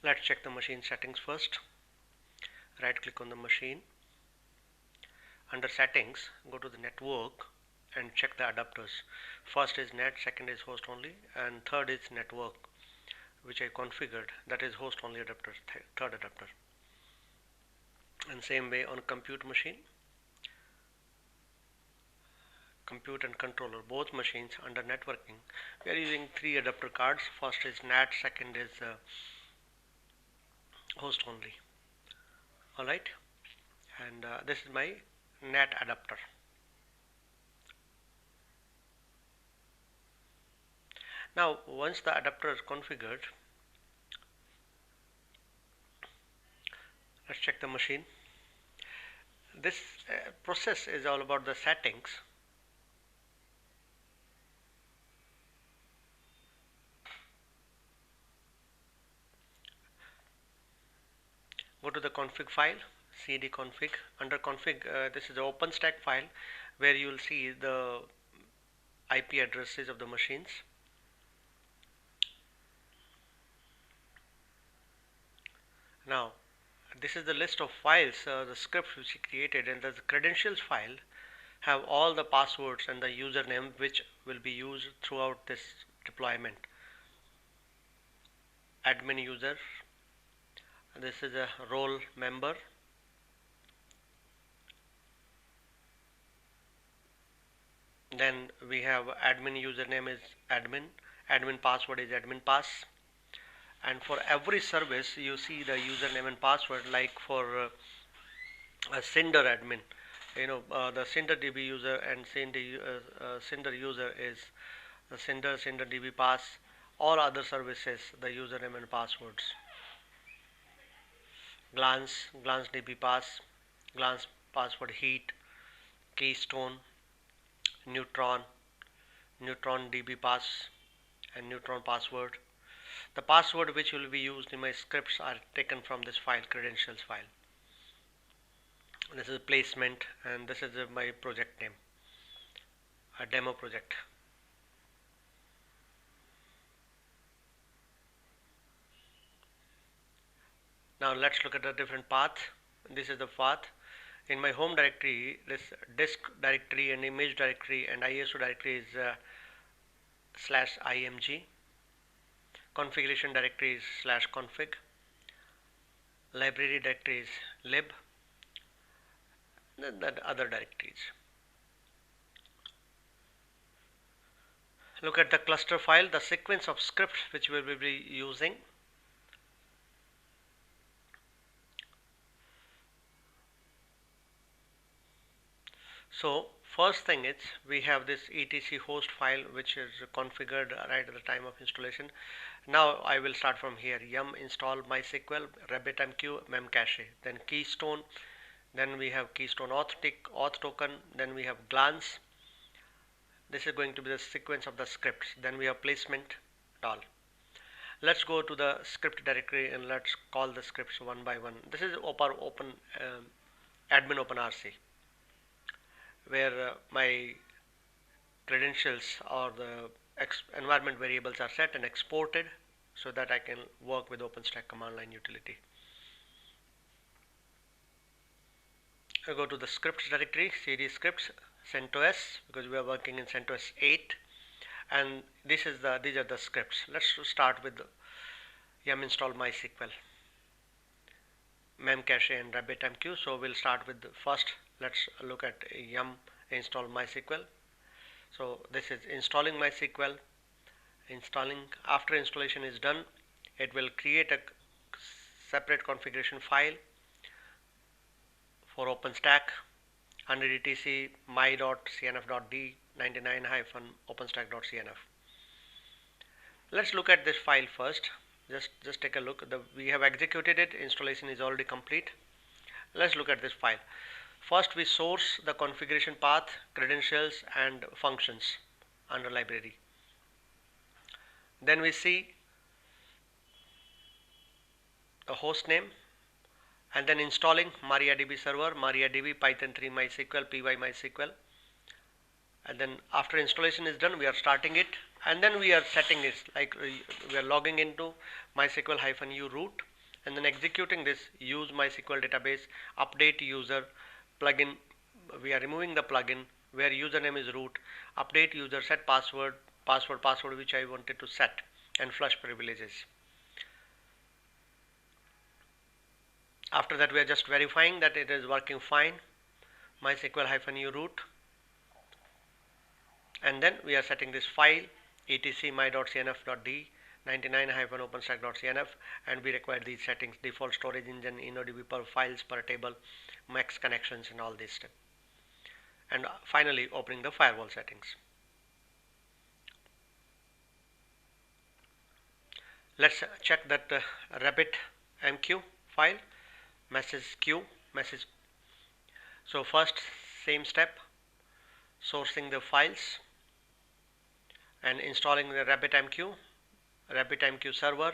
Let's check the machine settings first. Right click on the machine. Under settings, go to the network and check the adapters. First is net, second is host only, and third is network, which I configured, that is host only adapter, third adapter. And same way on compute machine, compute and controller, both machines under networking, we are using 3 adapter cards. First is NAT, second is host only. Alright, and this is my NAT adapter. Now once the adapter is configured, let's check the machine. This process is all about the settings. Go to the config file, cd config. Under config, this is the OpenStack file where you will see the IP addresses of the machines. Now this is the list of files, the scripts which we created, and the credentials file have all the passwords and the username which will be used throughout this deployment. Admin user, this is a role member, then we have admin username is admin password is admin pass, and for every service you see the username and password. Like for a Cinder admin, the Cinder DB user and Cinder user is the Cinder DB pass. All other services the username and passwords. Glance DB pass, glance password heat, Keystone, Neutron DB pass, and Neutron password. The password which will be used in my scripts are taken from this file, credentials file. This is placement, and this is my project name, a demo project. Now let's look at the different path. This is the path. In my home directory, this disk directory and image directory and ISO directory is /img. Configuration directory is /config. Library directory is lib. Then the other directories. Look at the cluster file, the sequence of scripts which we will be using. So first thing is we have this etc host file which is configured right at the time of installation. Now I will start from here. Yum install MySQL, RabbitMQ, memcache, then Keystone, then we have Keystone auth token, then we have glance. This is going to be the sequence of the scripts. Then we have placement and all. Let's go to the script directory and let's call the scripts one by one. This is admin OpenRC, where my credentials or the environment variables are set and exported so that I can work with OpenStack command line utility. I go to the scripts directory, cd scripts, CentOS, because we are working in CentOS 8, and these are the scripts. Let's start with yum install MySQL, memcache and RabbitMQ. So we'll start with the first. Let's look at yum install MySQL. So this is installing MySQL. After installation is done, it will create a separate configuration file for OpenStack under etc my.cnf.d 99-openstack.cnf. Let's look at this file first. Just take a look. We have executed it. Installation is already complete. Let's look at this file. First we source the configuration path, credentials and functions under library. Then we see the host name, and then installing MariaDB server, MariaDB, Python 3 MySQL, py MySQL, and then after installation is done we are starting it, and then we are setting it, like we are logging into MySQL-u root, and then executing this use MySQL database update user plugin. We are removing the plugin where username is root, update user, set password which I wanted to set, and flush privileges. After that, we are just verifying that it is working fine. MySQL-u root, and then we are setting this file etc my.cnf.d 99-openstack.cnf, and we require these settings: default storage engine, InnoDB per files per table, max connections, and all this stuff. And finally opening the firewall settings. Let's check that RabbitMQ file message queue message. So first, same step, sourcing the files and installing the RabbitMQ server,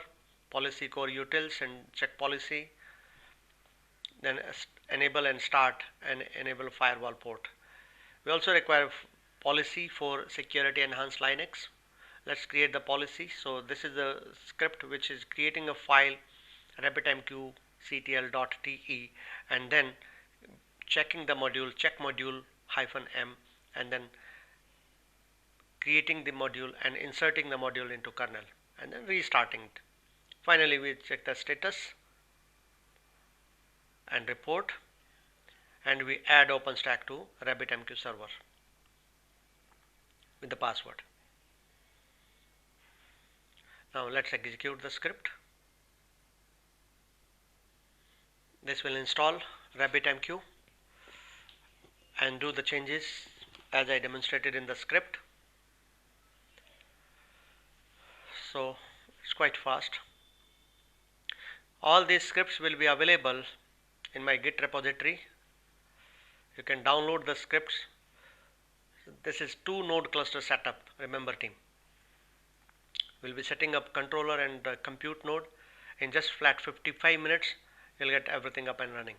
policy core utils, and check policy, then enable and start and enable firewall port. We also require policy for security enhanced Linux. Let's create the policy. So this is the script which is creating a file rabbitmq.ctl.te, and then checking the module, check module -m, and then creating the module and inserting the module into kernel, and then restarting it. Finally, we check the status and report, and we add OpenStack to RabbitMQ server with the password. Now let's execute the script. This will install RabbitMQ and do the changes as I demonstrated in the script. So it's quite fast. All these scripts will be available in my Git repository. You can download the scripts. This is 2-node cluster setup. Remember, team, we'll be setting up controller and compute node in just flat 55 minutes. You'll get everything up and running.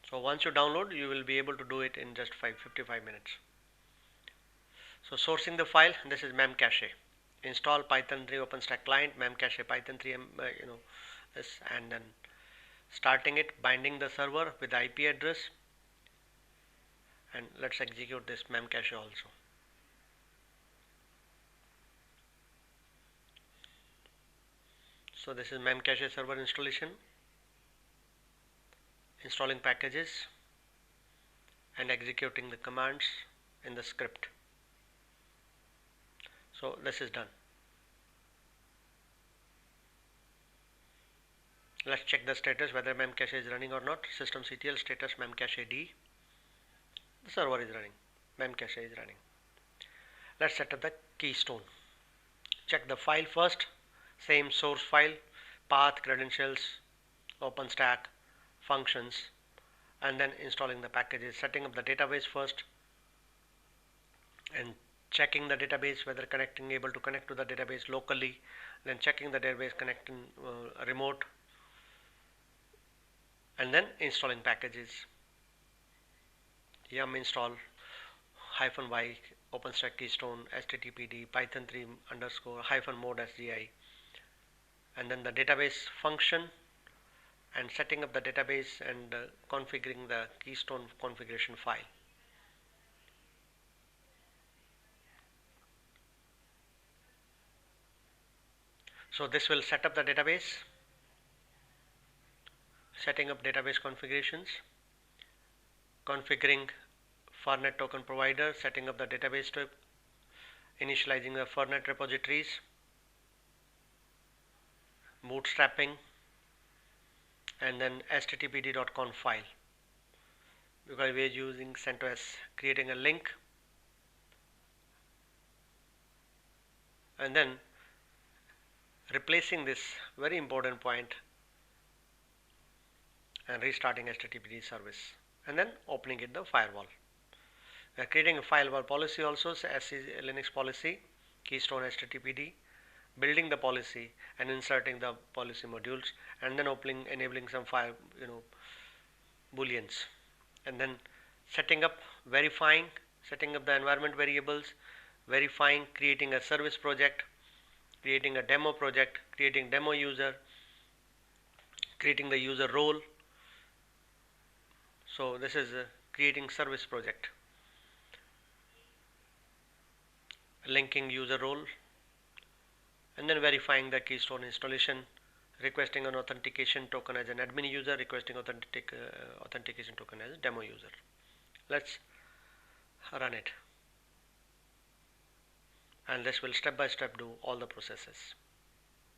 So once you download, you will be able to do it in just 55 minutes. So sourcing the file, this is memcache. Install Python 3 OpenStack client, memcache Python 3, this, and then starting it, binding the server with the IP address, and let's execute this memcache also. So this is memcache server installation, installing packages and executing the commands in the script. So this is done. Let's check the status whether memcache is running or not. Systemctl status memcache D. The server is running. Memcache is running. Let's set up the Keystone. Check the file first. Same source file, path, credentials, OpenStack, functions, and then installing the packages. Setting up the database first and checking the database whether able to connect to the database locally, then checking the database connecting remote, and then installing packages. Yum install -y OpenStack Keystone httpd python 3 _ -mode sgi, and then the database function and setting up the database and configuring the Keystone configuration file. So this will set up the database, setting up database configurations, configuring Fernet token provider, setting up the database type, initializing the Fernet repositories, bootstrapping, and then httpd.conf file, because we are using CentOS, creating a link, and then replacing this very important point and restarting HTTPD service, and then opening it the firewall. We are creating a firewall policy also, so Linux policy, Keystone HTTPD, building the policy and inserting the policy modules, and then enabling some booleans, and then setting up, setting up the environment variables, verifying, creating a service project, creating a demo project, creating demo user, creating the user role. So this is creating service project, linking user role, and then verifying the Keystone installation, requesting an authentication token as an admin user, requesting authentication token as a demo user. Let's run it, and this will step by step do all the processes.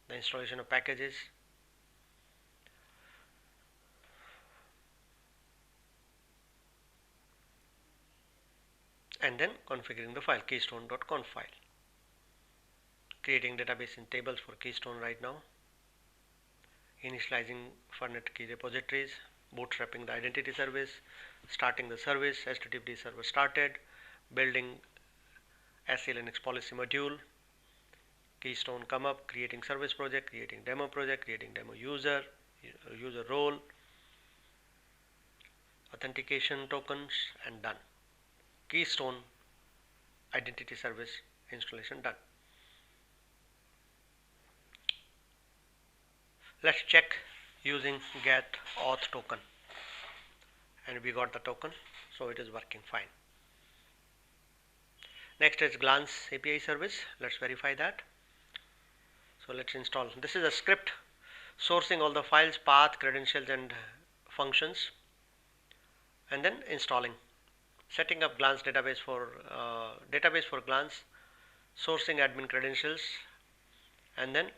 The installation of packages, and then configuring the file keystone.conf file, creating database in tables for Keystone right now, initializing Fernet key repositories, bootstrapping the identity service, starting the service, HTTP server started, building SE Linux policy module, Keystone come up, creating service project, creating demo project, creating demo user, user role, authentication tokens, and done. Keystone identity service installation done. Let's check using get auth token, and we got the token, so it is working fine. Next is glance API service. Let's verify that. So let's install. This is a script sourcing all the files, path, credentials, and functions, and then installing, setting up glance database for glance, sourcing admin credentials, and then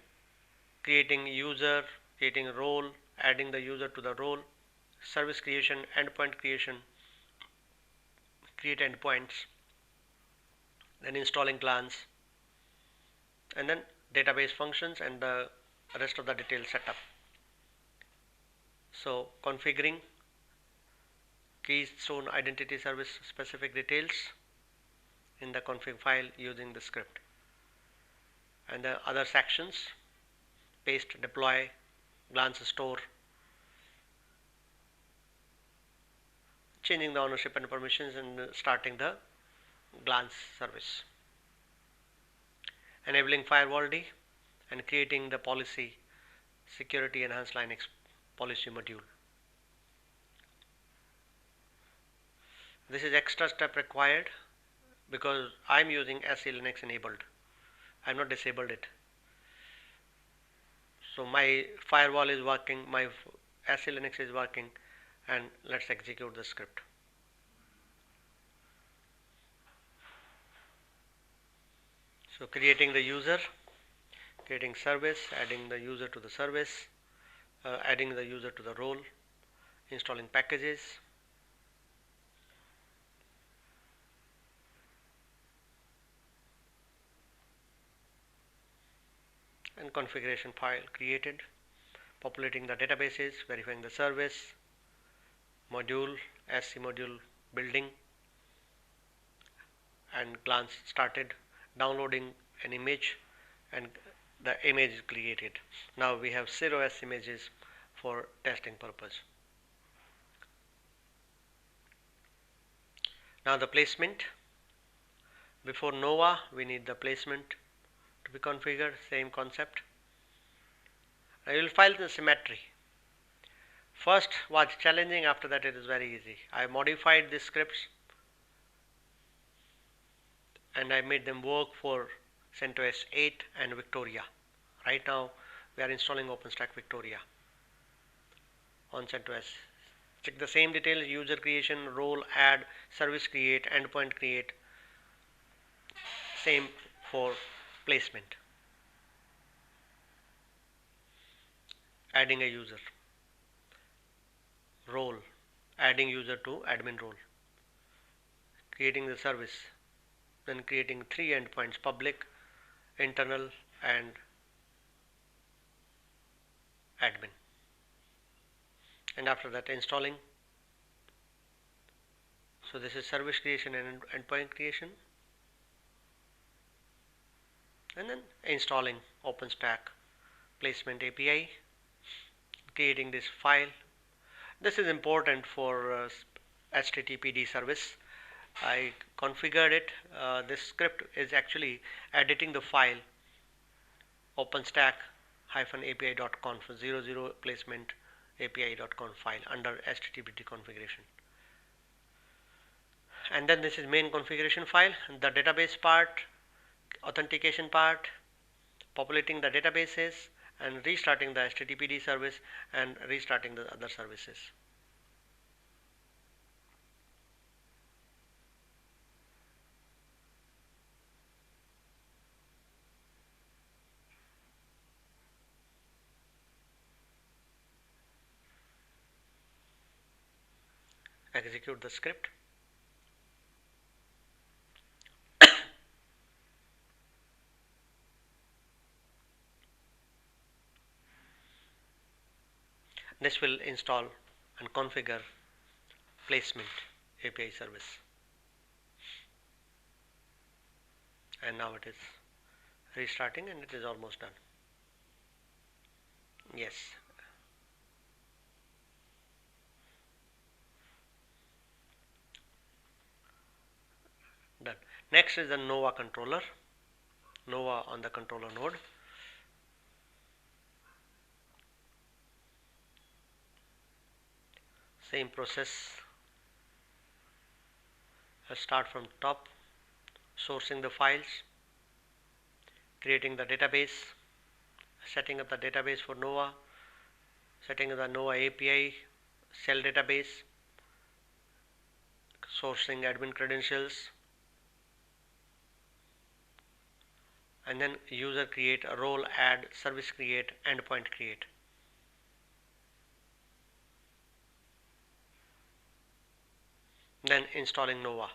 creating user, creating a role, adding the user to the role, service creation, endpoint creation, create endpoints, then installing glance, and then database functions and the rest of the detailed setup. So configuring Keystone identity service specific details in the config file using the script, and the other sections, paste, deploy, glance store, changing the ownership and permissions, and starting the glance service, enabling firewall D, and creating the policy security enhanced Linux policy module. This is extra step required because I'm using SE Linux enabled. I've not disabled it. So my firewall is working, my SE Linux is working, and let's execute the script. So creating the user, creating service, adding the user to the service, adding the user to the role, installing packages, and configuration file created, populating the databases, verifying the service, module, SC module building, and glance started, downloading an image, and the image is created. Now we have 0s images for testing purpose. Now the placement. Before Nova, we need the placement to be configured, same concept. I will file the symmetry. First was challenging, after that it is very easy. I modified the scripts and I made them work for CentOS 8 and Victoria. Right now we are installing OpenStack Victoria on CentOS. Check the same details: user creation, role add, service create, endpoint create. Same for placement. Adding a user, role, adding user to admin role, creating the service, then creating 3 endpoints: public, internal, and admin, and after that installing. So this is service creation and endpoint creation, and then installing OpenStack placement API, creating this file. This is important for HTTPD service. I configured it. This script is actually editing the file OpenStack-API.conf 00 placement API.conf file under HTTP configuration. And then this is main configuration file, the database part, authentication part, populating the databases, and restarting the HTTPD service and restarting the other services. Execute the script. This will install and configure placement API service. And now it is restarting and it is almost done. Yes. Done. Next is the Nova controller. Nova on the controller node. Same process. Let's start from top. Sourcing the files, creating the database, setting up the database for Nova, setting up the Nova API, cell database, sourcing admin credentials, and then user create, role add, service create, endpoint create. Then installing Nova.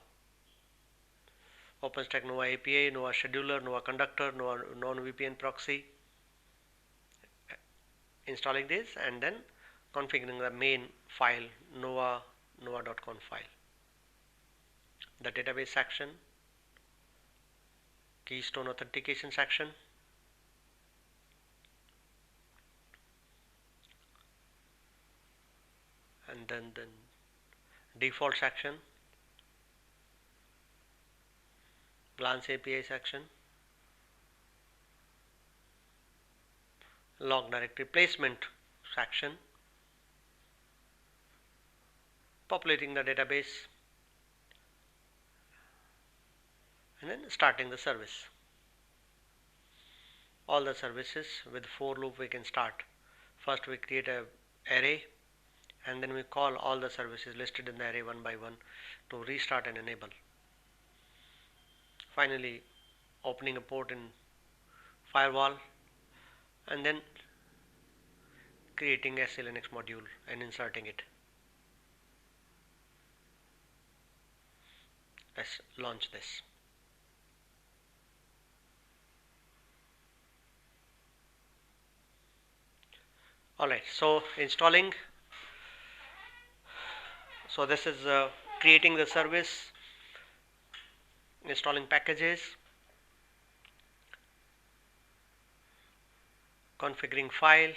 OpenStack Nova API, Nova scheduler, Nova conductor, Nova non-VPN proxy. Installing this and then configuring the main file nova.conf file. The database section, Keystone authentication section, and then default section, glance API section, log directory placement section, populating the database, and then starting the service. All the services with for loop we can start. First we create a array and then we call all the services listed in the array one by one to restart and enable. Finally opening a port in firewall and then creating a Linux module and inserting it. Let's launch this. Alright, so installing. So this is creating the service, installing packages, configuring file,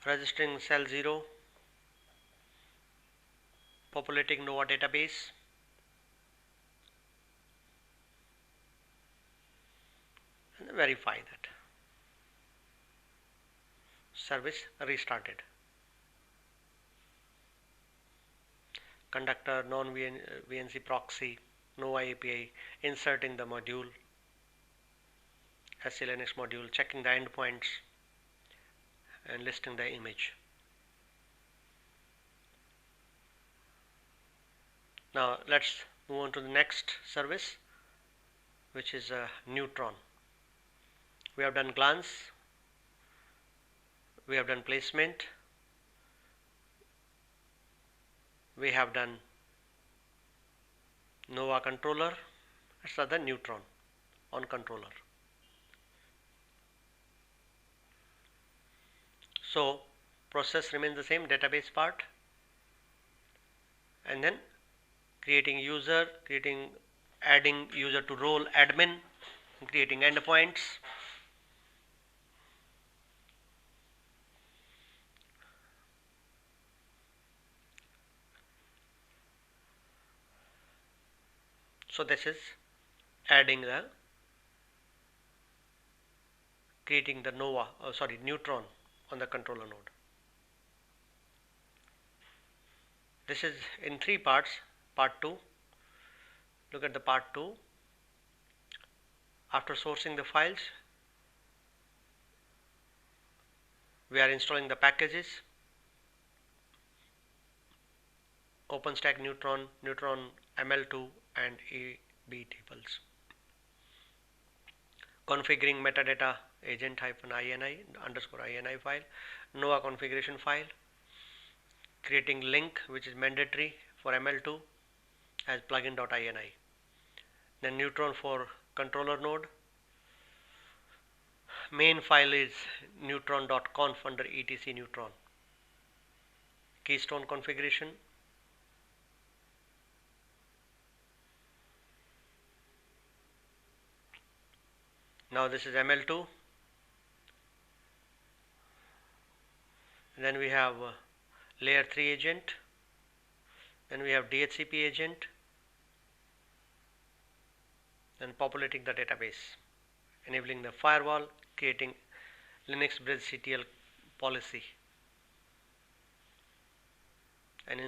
registering cell 0, populating Nova database, and verify that service restarted. Conductor, non-VNC proxy, Nova API, inserting the module, Linux module, checking the endpoints, and listing the image. Now let's move on to the next service, which is Neutron. We have done glance, we have done placement, we have done Nova controller. Let's start the Neutron on controller. So process remains the same, database part, and then creating user, adding user to role admin, creating endpoints, So this is adding the creating the Neutron on the controller node. This is in three parts. Part 2. Look at the part 2. After sourcing the files, we are installing the packages, OpenStack Neutron, Neutron ML2 and EB tables. Configuring metadata agent -ini _ini file, NOAA configuration file, creating link which is mandatory for ML2 as plugin.ini. Then Neutron for controller node. Main file is neutron.conf under etc neutron. Keystone configuration. Now this is ML2. Then we have layer 3 agent. Then we have DHCP agent. Then populating the database, enabling the firewall, creating Linux bridge CTL policy, and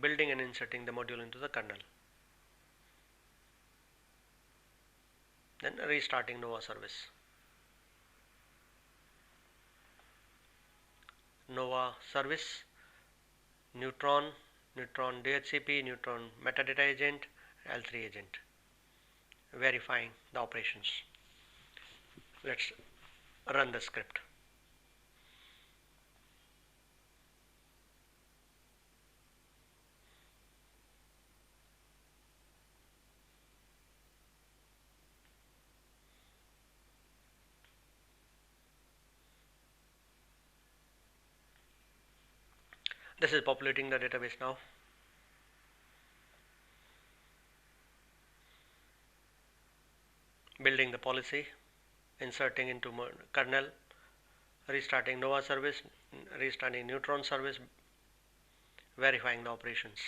building and inserting the module into the kernel. Then restarting NOAA service. NOAA service, Neutron, Neutron DHCP, Neutron metadata agent, L3 agent. Verifying the operations. Let's run the script. This is populating the database now. Building the policy, inserting into kernel, restarting NOAA service, restarting Neutron service, verifying the operations.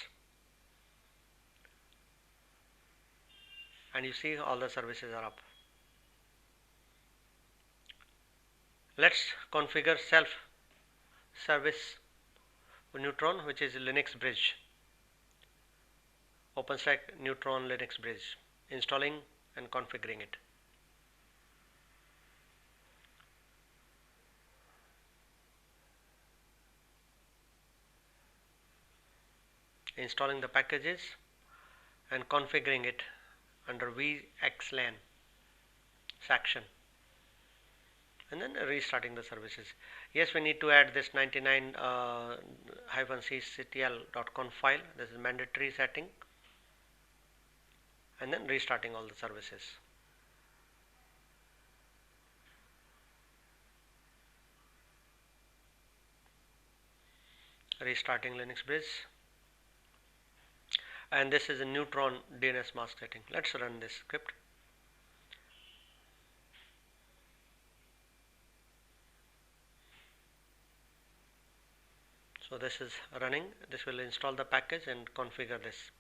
And you see all the services are up. Let's configure self service Neutron, which is Linux bridge. OpenStack Neutron Linux bridge. Installing and configuring it. Installing the packages and configuring it under VXLAN section, and then restarting the services. Yes, we need to add this 99-c-ctl.conf file. This is mandatory setting, and then restarting all the services. Restarting Linux bridge, and this is a Neutron DNS mask setting. Let's run this script. So this is running. This will install the package and configure this.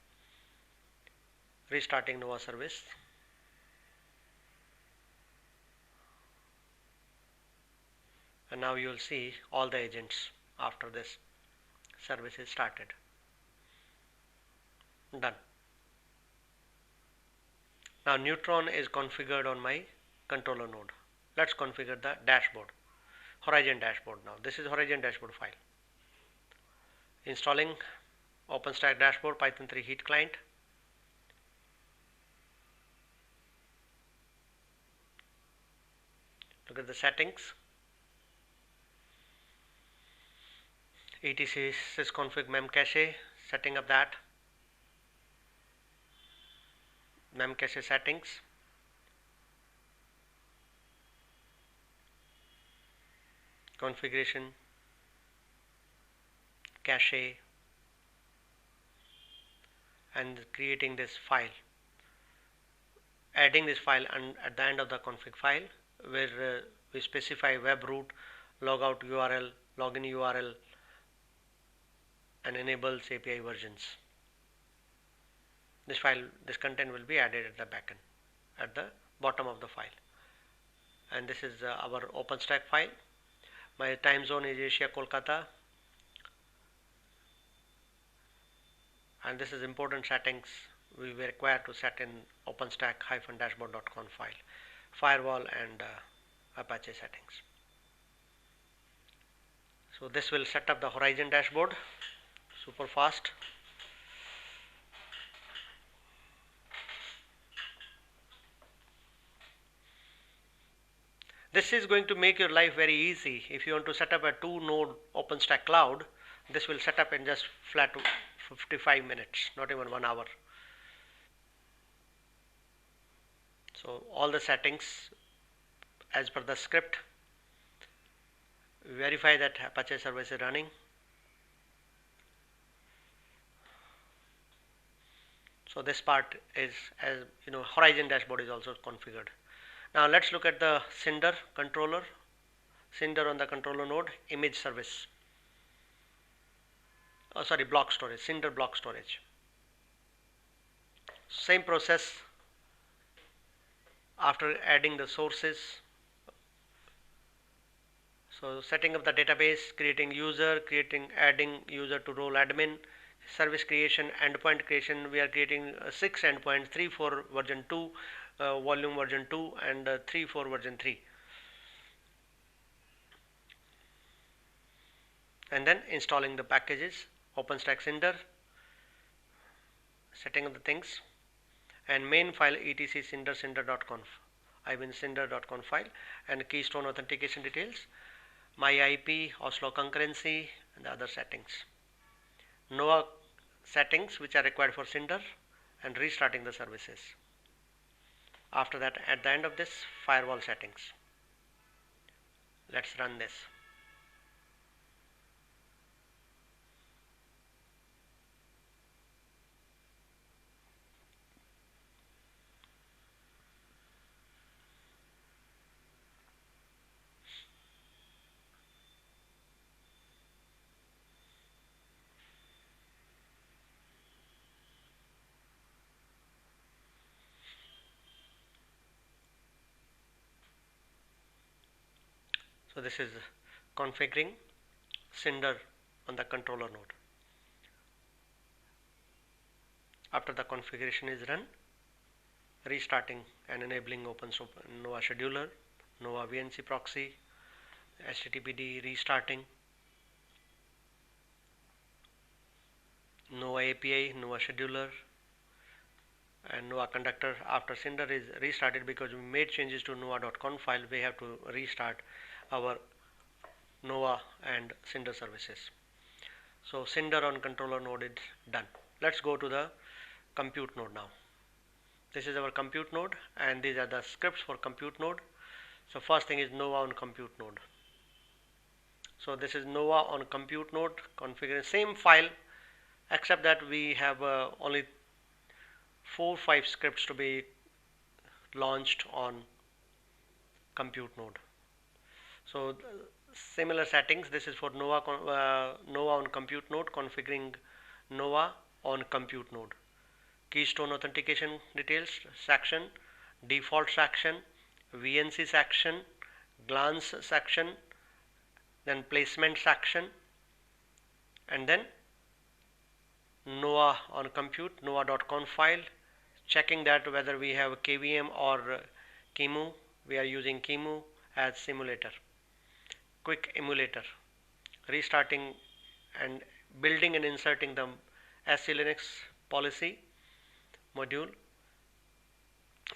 Restarting NOAA service. And now you will see all the agents after this service is started. Done. Now Neutron is configured on my controller node. Let's configure the dashboard, Horizon dashboard. Now this is Horizon dashboard file. Installing OpenStack dashboard Python 3 heat client. Look at the settings. etc sysconfig memcache, setting up that. Memcache settings. Configuration, cache, and creating this file. Adding this file, and at the end of the config file where we specify web root, logout URL, login URL, and enables API versions. this content will be added at the backend, at the bottom of the file. And this is our OpenStack file. My time zone is Asia, Kolkata. And this is important settings we were required to set in OpenStack-dashboard.conf file, firewall and Apache settings. So this will set up the Horizon dashboard super fast. This is going to make your life very easy. If you want to set up a 2-node OpenStack Cloud, this will set up in just flat 55 minutes, not even 1 hour. So all the settings as per the script, verify that Apache service is running. So this part is, as you know, Horizon dashboard is also configured. Now let's look at the Cinder controller. Cinder on the controller node, image service. Oh, sorry, block storage, Cinder block storage. Same process after adding the sources. So setting up the database, creating user, adding user to role admin, service creation, endpoint creation. We are creating 6 endpoints, 3 for version 2, volume version 2, and 3 for version 3. And then installing the packages, OpenStack Cinder, setting up the things, and main file etc cinder.conf. I mean cinder.conf file, and Keystone authentication details, my IP, Oslo concurrency, and the other settings. NOAA settings which are required for Cinder, and restarting the services. After that, at the end of this, firewall settings. Let's run this. So this is configuring Cinder on the controller node. After the configuration is run, restarting and enabling NOAA scheduler, NOAA VNC proxy, HTTPD restarting, NOAA API, NOAA scheduler, and NOAA conductor. After Cinder is restarted, because we made changes to NOAA.conf file, we have to restart our NOAA and Cinder services. So Cinder on controller node is done. Let's go to the compute node now. This is our compute node, and these are the scripts for compute node. So first thing is NOAA on compute node. So this is NOAA on compute node, configuring same file, except that we have only 4-5 scripts to be launched on compute node. So similar settings. This is for NOAA on compute node, configuring NOAA on compute node. Keystone authentication details section, default section, VNC section, glance section, then placement section, and then NOAA on compute, NOAA.conf file, checking that whether we have KVM or QEMU. We are using QEMU as simulator, quick emulator, restarting and building and inserting the SC Linux policy module,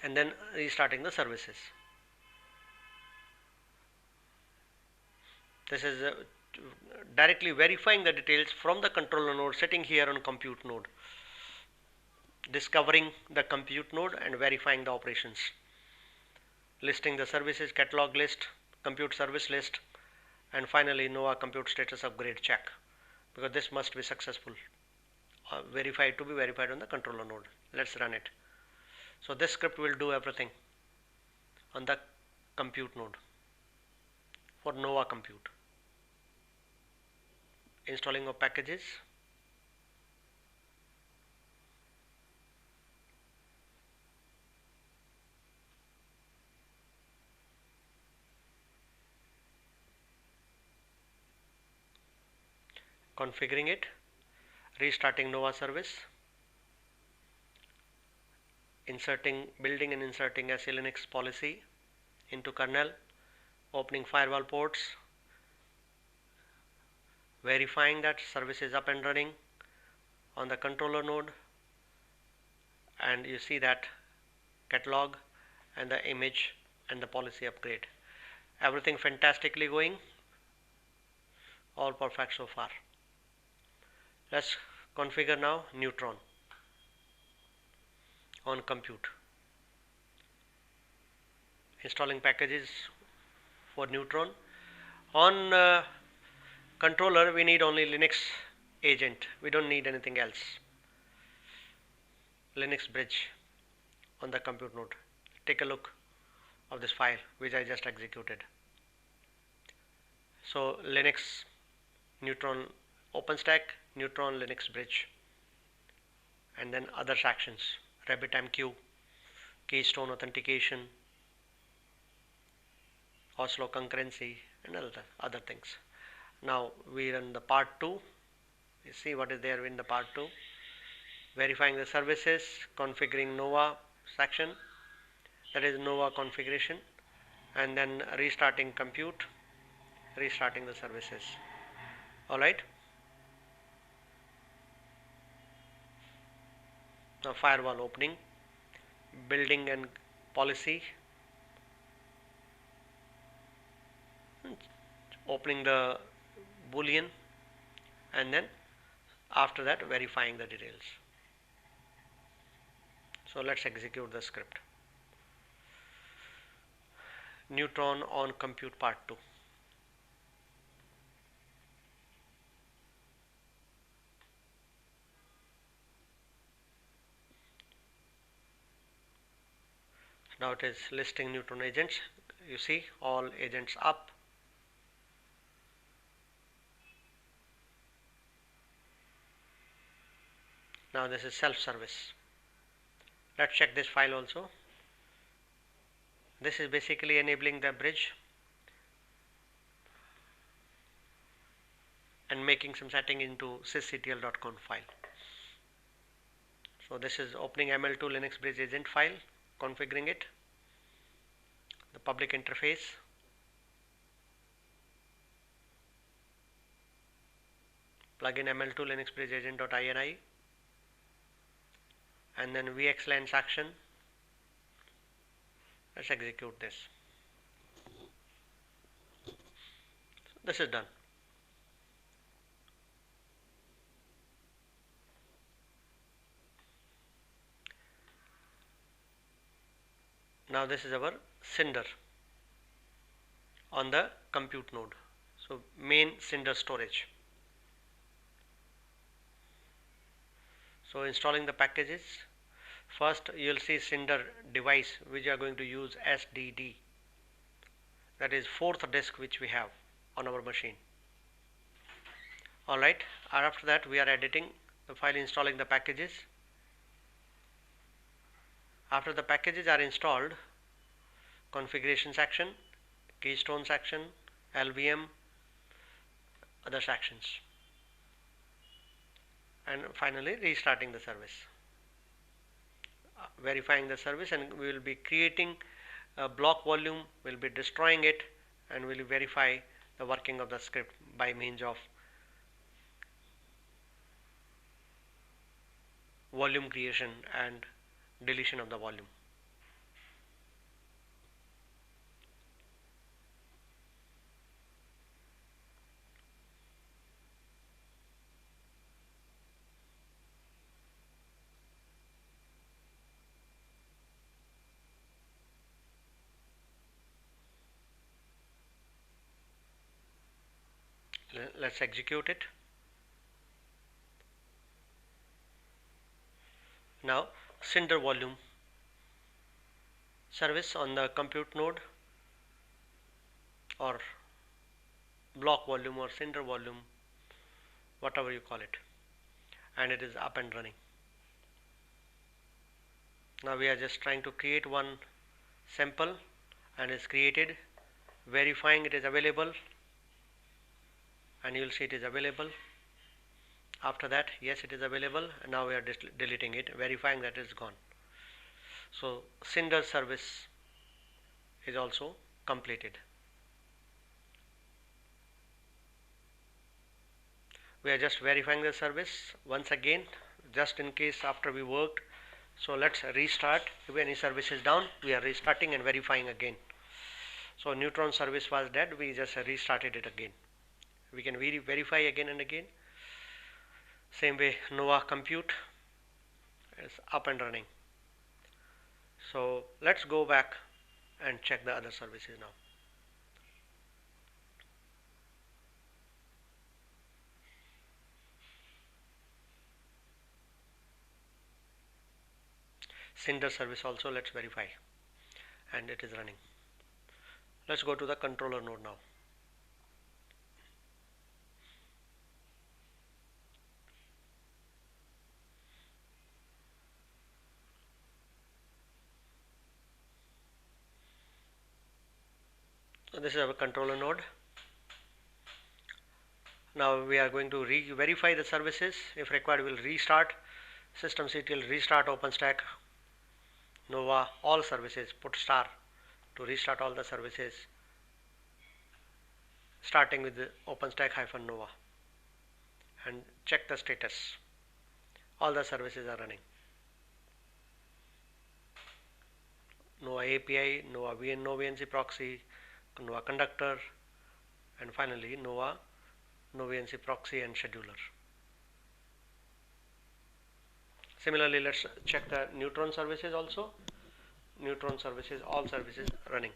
and then restarting the services. This is directly verifying the details from the controller node sitting here on compute node, discovering the compute node and verifying the operations, listing the services catalog list, compute service list, and finally NOAA compute status upgrade check, because this must be successful, verified to be verified on the controller node. Let's run it. So this script will do everything on the compute node for NOAA compute. Installing of packages, configuring it, restarting Nova service, building and inserting SE Linux policy into kernel, opening firewall ports, verifying that service is up and running on the controller node, and you see that catalog and the image and the policy upgrade. Everything fantastically going, all perfect so far. Let's configure now Neutron on compute. Installing packages for Neutron. On controller we need only Linux agent, we don't need anything else. Linux bridge on the compute node. Take a look of this file which I just executed. So Linux Neutron OpenStack Neutron Linux bridge, and then other sections, RabbitMQ, Keystone authentication, Oslo concurrency, and other things. Now we run the part 2. You see what is there in the part 2. Verifying the services, configuring Nova section, that is Nova configuration, and then restarting compute, restarting the services. Alright. Now firewall opening, building and policy, opening the boolean, and then after that verifying the details. So let's execute the script. Neutron on compute part 2. Now it is listing Neutron agents. You see all agents up. Now this is self-service. Let's check this file also. This is basically enabling the bridge and making some setting into sysctl.conf file. So this is opening ML2 Linux bridge agent file, configuring it, the public interface, plugin ML2 Linux bridge agent.ini, and then VXLAN section. Let's execute this. This is done. Now this is our Cinder on the compute node. So main Cinder storage. So installing the packages. First you will see Cinder device which you are going to use SDD. That is fourth disk which we have on our machine. Alright, after that we are editing the file, installing the packages. After the packages are installed, configuration section, Keystone section, LVM, other sections, and finally restarting the service, verifying the service, and we will be creating a block volume, we will be destroying it, and we will verify the working of the script by means of volume creation and deletion of the volume. Let's execute it. Now Cinder volume service on the compute node, or block volume or Cinder volume, whatever you call it, and it is up and running. Now we are just trying to create one sample, and it's created, verifying it is available, and you will see it is available. After that, yes, it is available. Now we are deleting it, verifying that it's gone. So Cinder service is also completed. We are just verifying the service once again, just in case after we worked. So let's restart. If any service is down, we are restarting and verifying again. So Neutron service was dead, we just restarted it again. We can verify again and again. Same way, Nova Compute is up and running. So let's go back and check the other services now. Cinder service also, let's verify, and it is running. Let's go to the controller node now. So this is our controller node. Now we are going to verify the services. If required, we will restart systemctl, restart OpenStack, Nova, all services, put star to restart all the services, starting with the OpenStack-Nova, and check the status. All the services are running. Nova API, Nova VNC proxy, Nova conductor, and finally Nova VNC proxy and scheduler. Similarly, let's check the Neutron services also. Neutron services, all services running.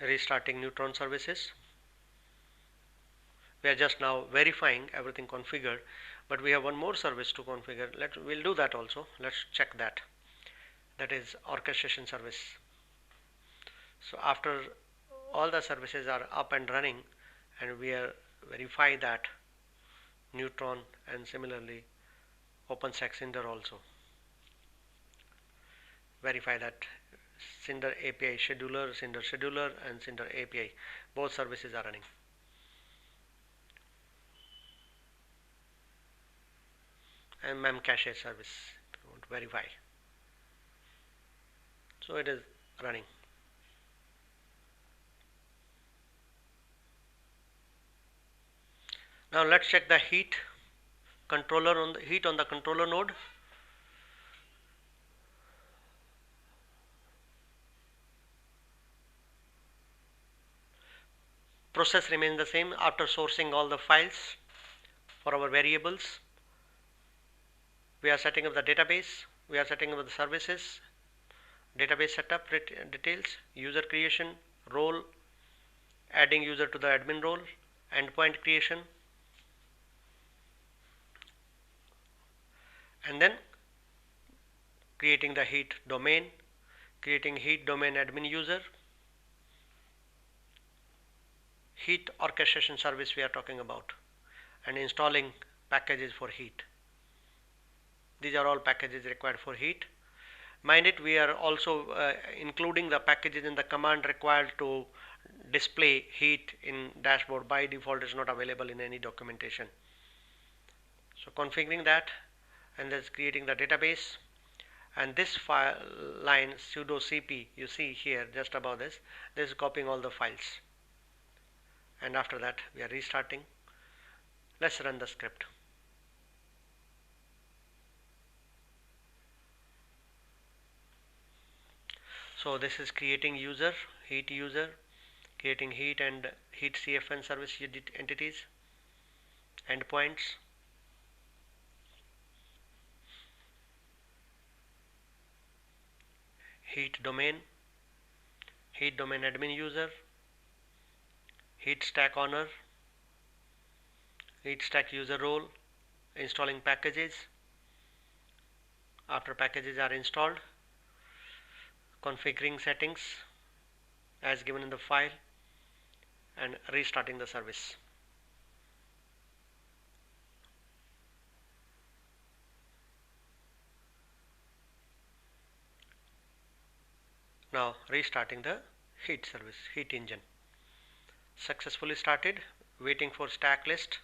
Restarting Neutron services. We are just now verifying everything configured, but we have one more service to configure. We'll do that also. Let's check that. That is orchestration service. So after all the services are up and running, and we are verify that Neutron and similarly OpenStack Cinder also. Verify that Cinder API scheduler, Cinder scheduler, and Cinder API, both services are running. And memcache service, if you want to verify. So it is running. Now let's check the heat controller on the controller node. Process remains the same after sourcing all the files for our variables. We are setting up the database, we are setting up the services, database setup details, user creation, role, adding user to the admin role, endpoint creation, and then creating the heat domain, creating heat domain admin user, heat orchestration service we are talking about, and installing packages for heat. These are all packages required for heat. Mind it, we are also including the packages in the command required to display heat in dashboard. By default, is not available in any documentation. So configuring that, and that's creating the database, and this file line sudo cp you see here just above this is copying all the files, and after that we are restarting. Let's run the script. So this is creating user, creating heat and heat CFN service entities, endpoints, heat domain admin user, heat stack owner, heat stack user role, installing packages. After packages are installed, configuring settings as given in the file, and restarting the service. Now restarting the heat service, heat engine. Successfully started. Waiting for stack list,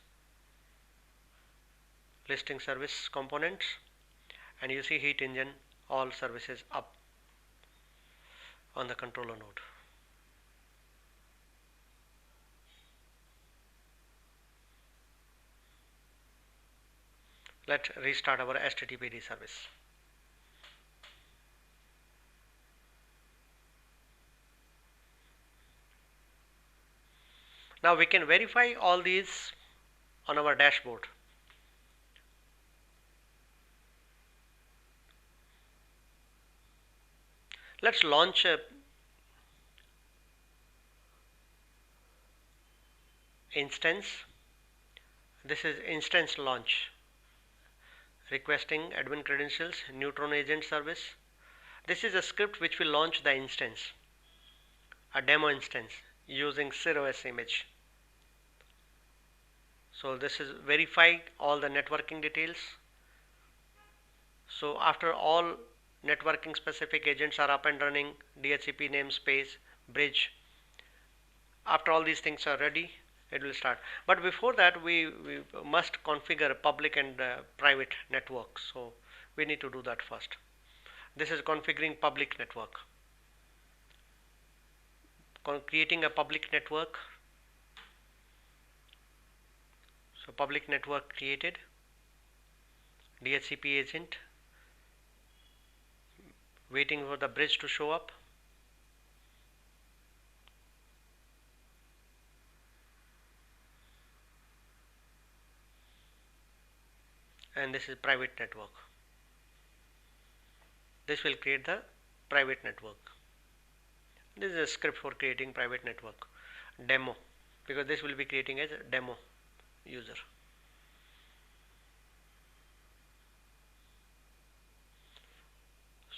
listing service components, and you see heat engine, all services up on the controller node. Let's restart our HTTPD service. Now we can verify all these on our dashboard. Let's launch a instance. This is instance launch. Requesting admin credentials, Neutron agent service. This is a script which will launch the instance, a demo instance using CentOS image. So this is verify all the networking details. So after all networking specific agents are up and running, DHCP namespace, bridge, after all these things are ready, it will start. But before that, we must configure public and private networks. So we need to do that first. This is configuring public network. Creating a public network. So public network created. DHCP agent. Waiting for the bridge to show up. And this is private network. This will create the private network. This is a script for creating private network demo, because this will be creating as a demo user.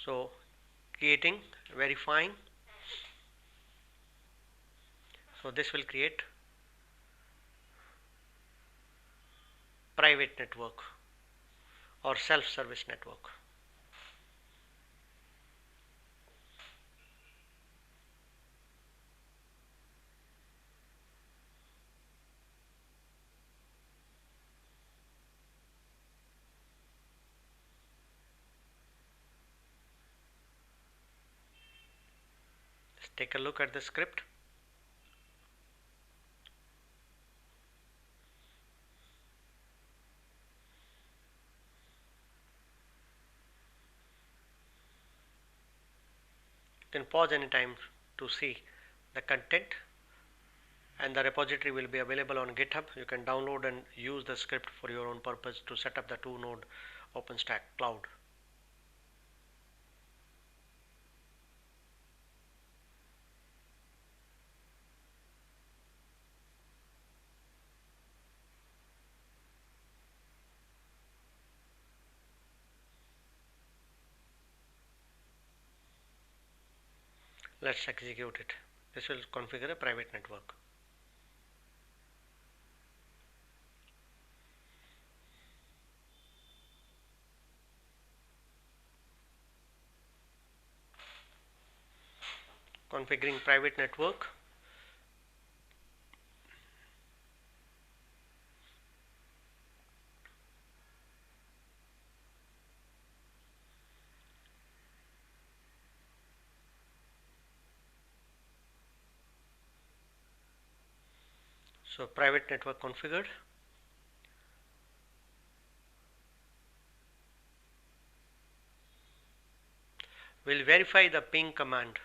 So creating, verifying. So this will create private network or self-service network. Let's take a look at the script. You can pause anytime to see the content, and the repository will be available on GitHub. You can download and use the script for your own purpose to set up the 2-node Openstack Cloud. Let's execute it. This will configure a private network. Configuring private network. So private network configured. We'll verify the ping command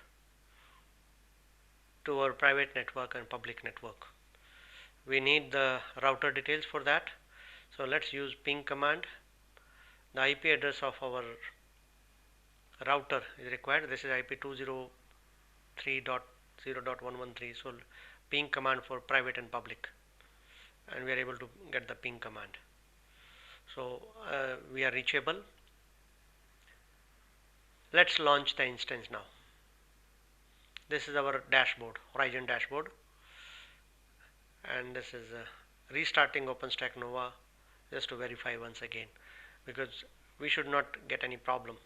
to our private network and public network. We need the router details for that. So let's use ping command. The IP address of our router is required. This is IP 203.0.113. So ping command for private and public, and we are able to get the ping command. So we are reachable. Let's launch the instance now. This is our dashboard, Horizon dashboard, and this is restarting OpenStack Nova just to verify once again, because we should not get any problem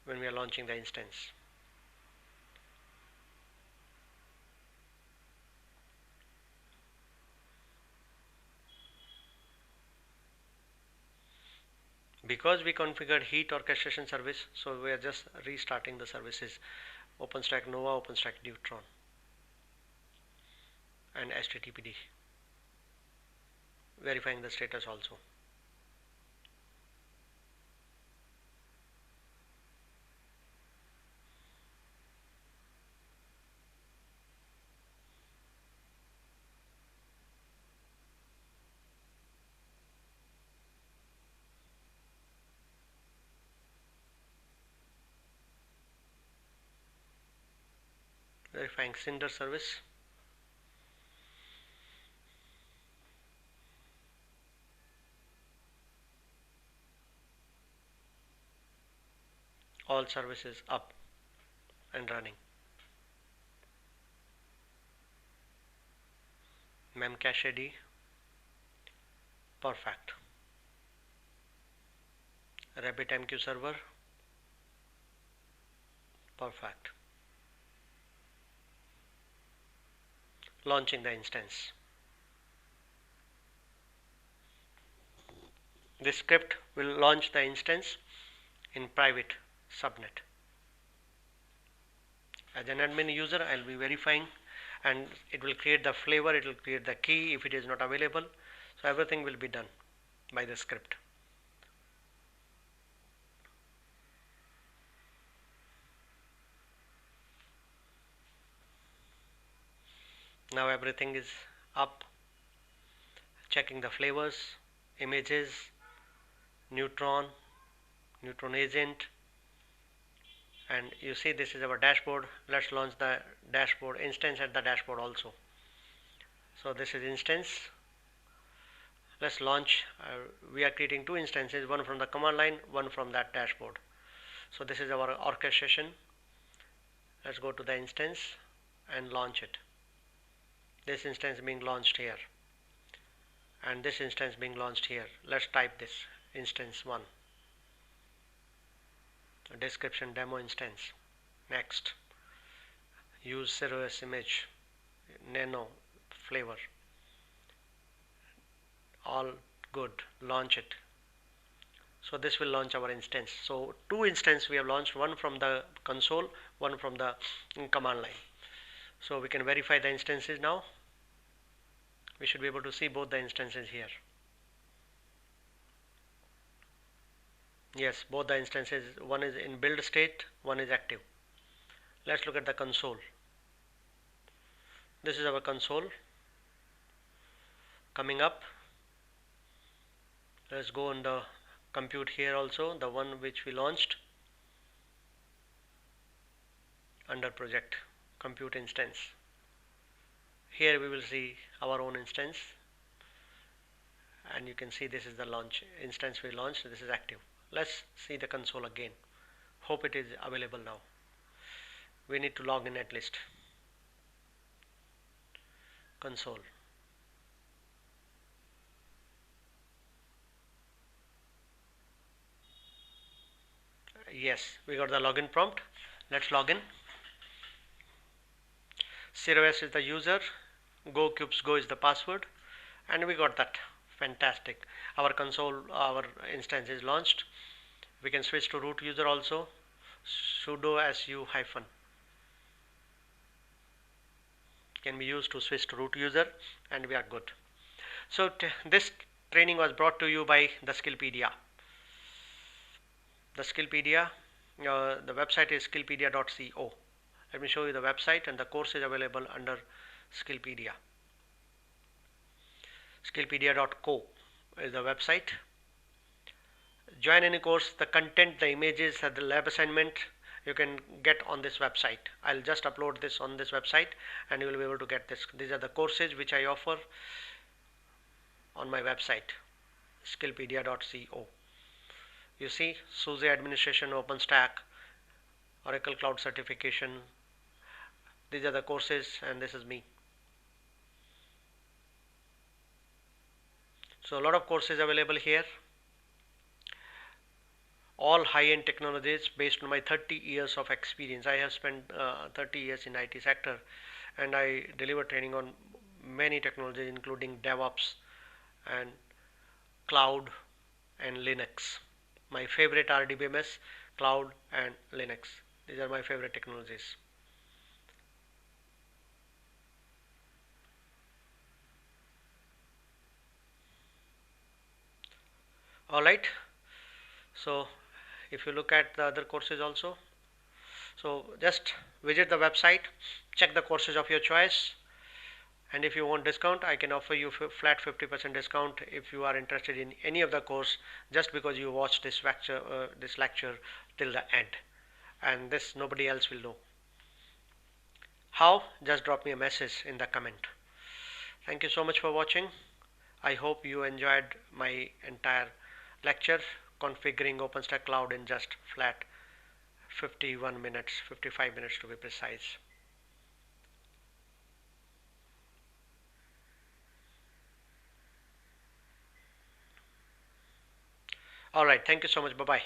when we are launching the instance. Because we configured heat orchestration service, so we are just restarting the services OpenStack Nova, OpenStack Neutron, and HTTPD, verifying the status also. Verifying Cinder service. All services up and running. Memcache ID, perfect. RabbitMQ server, perfect. Launching the instance. This script will launch the instance in private subnet. As an admin user, I'll be verifying, and it will create the flavor, it will create the key if it is not available. So everything will be done by the script. Now everything is up. Checking the flavors, images, Neutron, Neutron agent, and you see this is our dashboard. Let's launch the dashboard instance at the dashboard also. So this is instance. Let's launch. We are creating two instances, one from the command line, one from that dashboard. So this is our orchestration. Let's go to the instance and launch it. This instance being launched here, and this instance being launched here. Let's type this instance 1. Description demo instance. Next. Use CentOS image, nano flavor. All good. Launch it. So this will launch our instance. So two instances we have launched, one from the console, one from the command line. So we can verify the instances now. We should be able to see both the instances here. Yes, both the instances, one is in build state, one is active. Let's look at the console. This is our console coming up. Let's go on the compute here also, the one which we launched under project compute instance. Here we will see our own instance, and you can see this is the launch instance we launched. This is active. Let's see the console again. Hope it is available now. We need to log in at least. Console. Yes, we got the login prompt. Let's log in. CentOS is the user, go cubes go is the password, and we got that. Fantastic. Our console, our instance is launched. We can switch to root user also. Sudo su hyphen can be used to switch to root user, and we are good. So this training was brought to you by the Skillpedia. The Skillpedia, the website is skillpedia.co. Let me show you the website, and the course is available under Skillpedia. Skillpedia.co is the website. Join any course, the content, the images, and the lab assignment you can get on this website. I'll just upload this on this website, and you will be able to get this. These are the courses which I offer on my website, skillpedia.co. You see, SUSE administration, OpenStack, Oracle Cloud certification. These are the courses, and this is me. So a lot of courses available here. All high-end technologies based on my 30 years of experience. I have spent 30 years in IT sector, and I deliver training on many technologies including DevOps and cloud and Linux. My favorite are DBMS, cloud, and Linux. These are my favorite technologies. All right. So if you look at the other courses also, so just visit the website, check the courses of your choice, and if you want discount, I can offer you flat 50% discount if you are interested in any of the course, just because you watched this lecture till the end, and this nobody else will know. How? Just drop me a message in the comment. Thank you so much for watching. I hope you enjoyed my entire lecture configuring OpenStack Cloud in just flat 51 minutes, 55 minutes to be precise. All right, thank you so much. Bye bye.